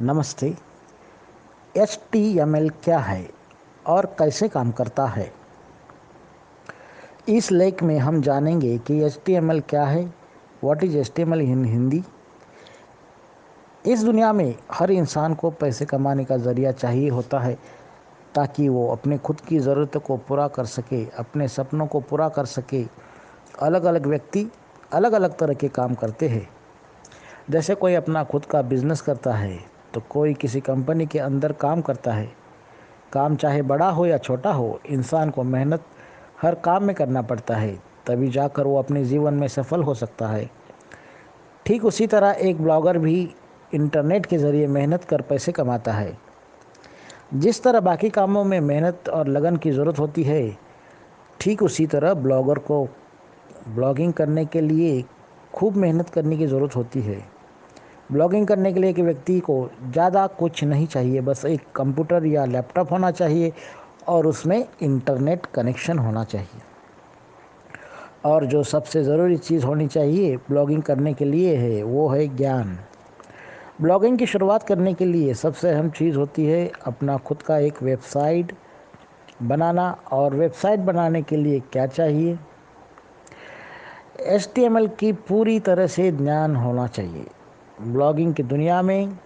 नमस्ते। HTML क्या है और कैसे काम करता है? इस लेख में हम जानेंगे कि HTML क्या है, व्हाट इज HTML इन हिंदी। इस दुनिया में हर इंसान को पैसे कमाने का ज़रिया चाहिए होता है ताकि वो अपने खुद की ज़रूरतों को पूरा कर सके, अपने सपनों को पूरा कर सके। अलग अलग व्यक्ति अलग अलग तरह के काम करते हैं। जैसे कोई अपना खुद का बिजनेस करता है तो कोई किसी कंपनी के अंदर काम करता है। काम चाहे बड़ा हो या छोटा हो, इंसान को मेहनत हर काम में करना पड़ता है, तभी जाकर वो अपने जीवन में सफल हो सकता है। ठीक उसी तरह एक ब्लॉगर भी इंटरनेट के ज़रिए मेहनत कर पैसे कमाता है। जिस तरह बाकी कामों में मेहनत और लगन की ज़रूरत होती है, ठीक उसी तरह ब्लॉगर को ब्लॉगिंग करने के लिए खूब मेहनत करने की ज़रूरत होती है। ब्लॉगिंग करने के लिए एक व्यक्ति को ज़्यादा कुछ नहीं चाहिए, बस एक कंप्यूटर या लैपटॉप होना चाहिए और उसमें इंटरनेट कनेक्शन होना चाहिए। और जो सबसे ज़रूरी चीज़ होनी चाहिए ब्लॉगिंग करने के लिए है, वो है ज्ञान। ब्लॉगिंग की शुरुआत करने के लिए सबसे अहम चीज़ होती है अपना खुद का एक वेबसाइट बनाना। और वेबसाइट बनाने के लिए क्या चाहिए? HTML की पूरी तरह से ज्ञान होना चाहिए। ब्लॉगिंग की दुनिया में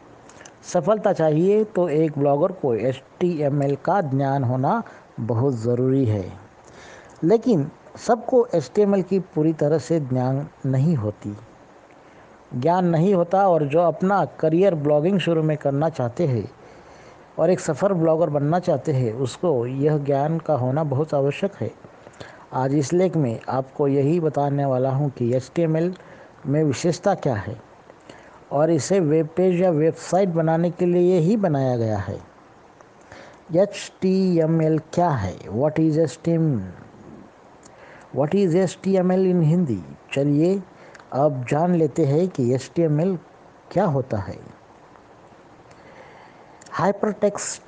सफलता चाहिए तो एक ब्लॉगर को HTML का ज्ञान होना बहुत ज़रूरी है। लेकिन सबको HTML की पूरी तरह से ज्ञान नहीं होता और जो अपना करियर ब्लॉगिंग शुरू में करना चाहते हैं और एक सफ़र ब्लॉगर बनना चाहते हैं, उसको यह ज्ञान का होना बहुत आवश्यक है। आज इस लेख में आपको यही बताने वाला हूँ कि HTML में विशेषता क्या है और इसे वेब पेज या वेबसाइट बनाने के लिए ही बनाया गया है। HTML क्या है? व्हाट इज HTML इन हिंदी? चलिए अब जान लेते हैं कि HTML क्या होता है। हाइपरटेक्स्ट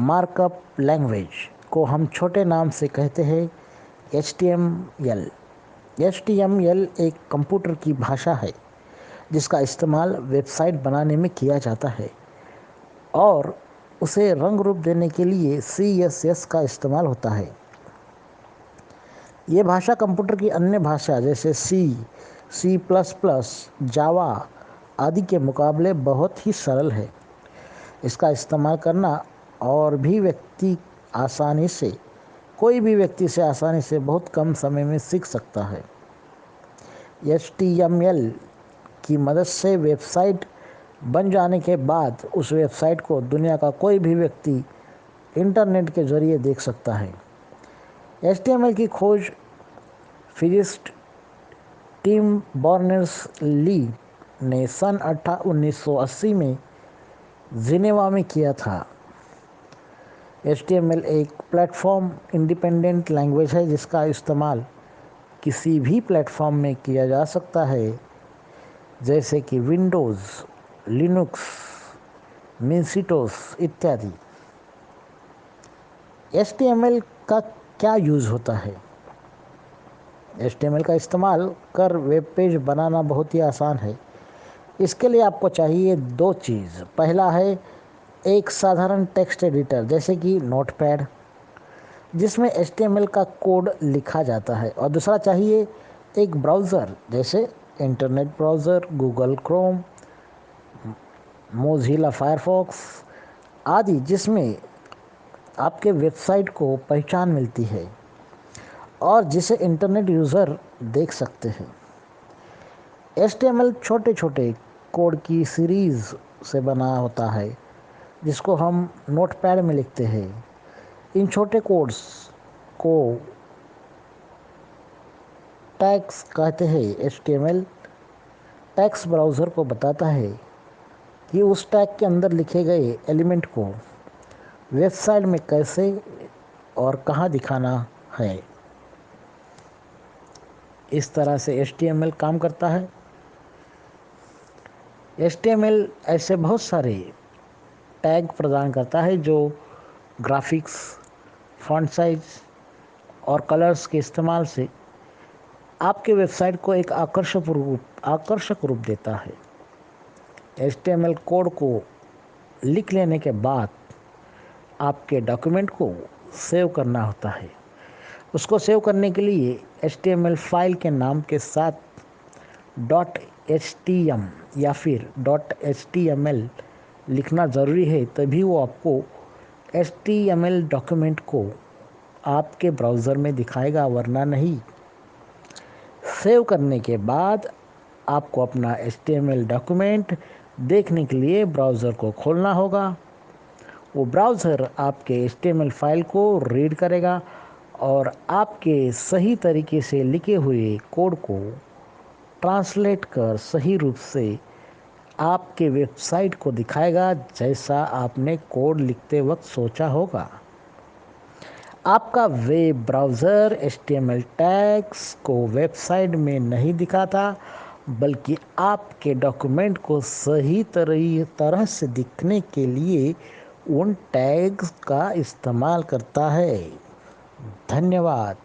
मार्कअप लैंग्वेज को हम छोटे नाम से कहते हैं HTML। HTML एक कंप्यूटर की भाषा है जिसका इस्तेमाल वेबसाइट बनाने में किया जाता है और उसे रंग रूप देने के लिए CSS का इस्तेमाल होता है। ये भाषा कंप्यूटर की अन्य भाषा जैसे C++, जावा आदि के मुकाबले बहुत ही सरल है। इसका इस्तेमाल करना और भी कोई भी व्यक्ति से आसानी से बहुत कम समय में सीख सकता है। HTML की मदद से वेबसाइट बन जाने के बाद उस वेबसाइट को दुनिया का कोई भी व्यक्ति इंटरनेट के ज़रिए देख सकता है। HTML की खोज फिजिस्ट टिम बर्नर्स-ली ने सन 1980 में जिनेवा में किया था। HTML एक प्लेटफॉर्म इंडिपेंडेंट लैंग्वेज है जिसका इस्तेमाल किसी भी प्लेटफॉर्म में किया जा सकता है, जैसे कि विंडोज़, लिनक्स, मिन्सिटोस इत्यादि। HTML का क्या यूज़ होता है? HTML का इस्तेमाल कर वेब पेज बनाना बहुत ही आसान है। इसके लिए आपको चाहिए दो चीज़। पहला है एक साधारण टेक्स्ट एडिटर जैसे कि नोटपैड, जिसमें HTML का कोड लिखा जाता है। और दूसरा चाहिए एक ब्राउज़र जैसे internet browser, Google Chrome, Mozilla Firefox आदि, जिसमें आपके वेबसाइट को पहचान मिलती है और जिसे इंटरनेट यूज़र देख सकते हैं। HTML छोटे छोटे कोड की सीरीज़ से बना होता है जिसको हम नोटपैड में लिखते हैं। इन छोटे कोड्स को टैग्स कहते हैं। HTML टैग्स ब्राउज़र को बताता है कि उस टैग के अंदर लिखे गए एलिमेंट को वेबसाइट में कैसे और कहाँ दिखाना है। इस तरह से HTML काम करता है। HTML ऐसे बहुत सारे टैग प्रदान करता है जो ग्राफिक्स, फॉन्ट साइज और कलर्स के इस्तेमाल से आपके वेबसाइट को एक आकर्षक रूप देता है। HTML कोड को लिख लेने के बाद आपके डॉक्यूमेंट को सेव करना होता है। उसको सेव करने के लिए HTML फाइल के नाम के साथ .htm या फिर .html लिखना ज़रूरी है, तभी वो आपको HTML डॉक्यूमेंट को आपके ब्राउज़र में दिखाएगा, वरना नहीं। सेव करने के बाद आपको अपना HTML डॉक्यूमेंट देखने के लिए ब्राउज़र को खोलना होगा। वो ब्राउज़र आपके HTML फाइल को रीड करेगा और आपके सही तरीके से लिखे हुए कोड को ट्रांसलेट कर सही रूप से आपके वेबसाइट को दिखाएगा, जैसा आपने कोड लिखते वक्त सोचा होगा। आपका वेब ब्राउज़र HTML टैग्स को वेबसाइट में नहीं दिखाता, बल्कि आपके डॉक्यूमेंट को सही तरह से दिखने के लिए उन टैग्स का इस्तेमाल करता है। धन्यवाद।